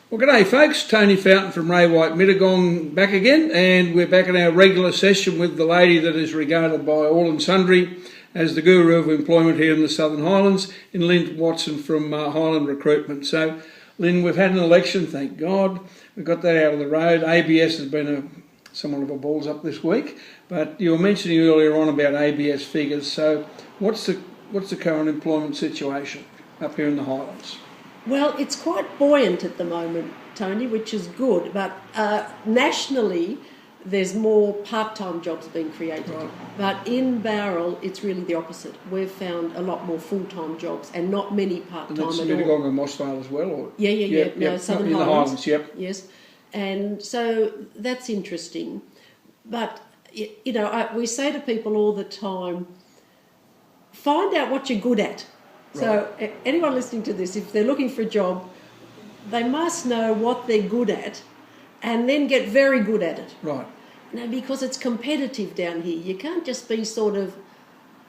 Well, g'day folks, Tony Fountain from Ray White Mittagong back again, and we're back in our regular session with the lady that is regarded by all and sundry as the guru of employment here in the Southern Highlands, in Lynn Watson from Highland Recruitment. So, Lynn, we've had an election, thank God. We've got that out of the road. ABS has been somewhat of a balls up this week, but you were mentioning earlier on about ABS figures. So, what's the current employment situation up here in the Highlands? Well, it's quite buoyant at the moment, Tony, which is good. But nationally, there's more part-time jobs being created. Right. But in Bowral, it's really the opposite. We've found a lot more full-time jobs and not many part-time at all. And that's Mittagong and Mossvale as well? Or? Yeah. No, Southern Highlands. In the Highlands, yep. Yes. And so that's interesting. But, you know, we say to people all the time, find out what you're good at. So anyone listening to this, if they're looking for a job, they must know what they're good at and then get very good at it. Right. Now, because it's competitive down here. You can't just be sort of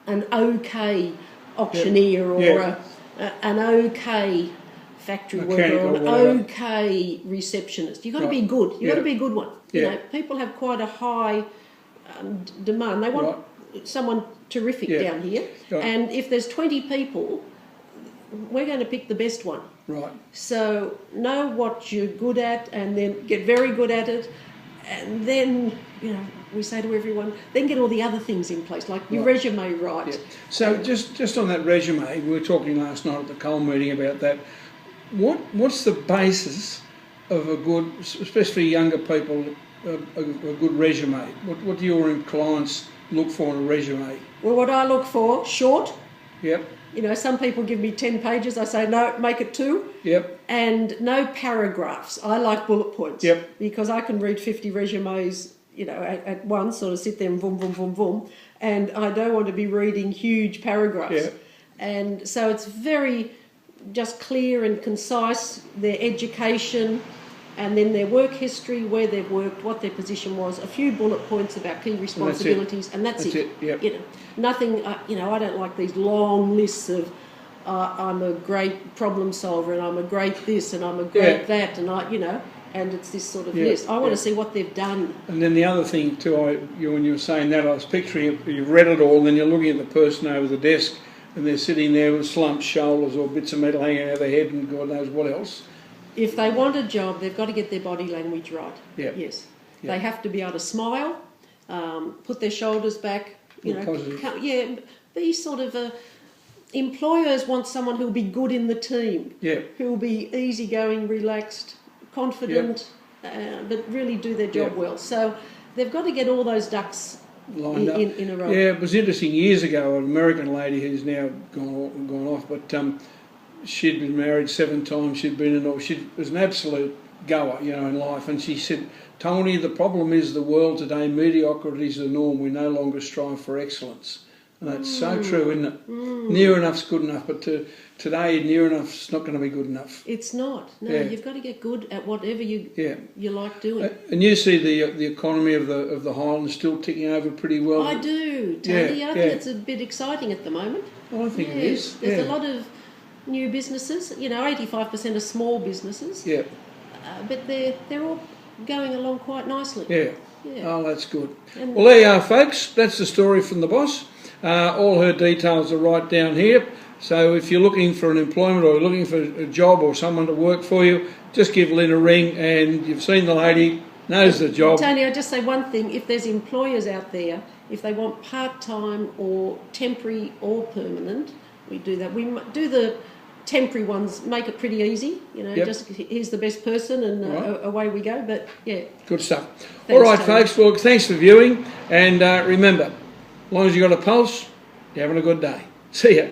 an okay auctioneer or an okay factory worker or an okay receptionist. You've got to be good. You've got to be a good one. You know, people have quite a high demand. They want someone terrific down here. Right. And if there's 20 people, we're going to pick the best one. Right. So know what you're good at and then get very good at it. And then, you know, we say to everyone, then get all the other things in place, like your resume right. Yeah. So just on that resume, we were talking last night at the coal meeting about that. What's the basis of a good, especially younger people, a good resume? What do your clients look for in a resume? Well, what I look for, short. Yep. You know, some people give me 10 pages. I say, no, make it 2. Yep. And no paragraphs. I like bullet points. Yep. Because I can read 50 resumes, you know, at once, sort of sit there and boom, boom, boom, boom. And I don't want to be reading huge paragraphs. Yep. And so it's very just clear and concise, their education, and then their work history, where they've worked, what their position was, a few bullet points about key responsibilities, and that's it. Yep. You know, nothing. You know, I don't like these long lists of I'm a great problem solver and I'm a great this and I'm a great that, and and it's this sort of list. I want to see what they've done. And then the other thing too, when you were saying that, I was picturing you've read it all, and then you're looking at the person over the desk, and they're sitting there with slumped shoulders or bits of metal hanging out of their head, and God knows what else. If they want a job, they've got to get their body language right. Yep. Yes. Yep. They have to be able to smile, put their shoulders back. You know, be sort of employers want someone who'll be good in the team. Yeah. Who'll be easygoing, relaxed, confident, but really do their job well. So they've got to get all those ducks lined up in a row. Yeah, it was interesting. Years ago, an American lady who's now gone off, but she'd been married 7 times. She was an absolute goer, you know, in life. And she said, "Tony, the problem is the world today. Mediocrity is the norm. We no longer strive for excellence." And that's so true, isn't it? Near enough's good enough, but today, near enough's not going to be good enough. It's not. No, you've got to get good at whatever you like doing. And you see the economy of the Highlands still ticking over pretty well. I do, Tony. I think it's a bit exciting at the moment. Well, I think it is. There's a lot of new businesses. You know, 85% are small businesses. Yeah. But they're all going along quite nicely. Yeah. Oh, that's good. Well, there you are, folks. That's the story from the boss. All her details are right down here. So if you're looking for an employment or looking for a job or someone to work for you, just give Lynn a ring, and you've seen the lady, knows the job. Tony, I'll just say one thing. If there's employers out there, if they want part-time or temporary or permanent, we do that. We do the temporary ones, make it pretty easy, you know, just here's the best person and away we go, but Good stuff. Thanks, all right, Tony. Folks, well, thanks for viewing, and remember, as long as you've got a pulse, you're having a good day. See ya.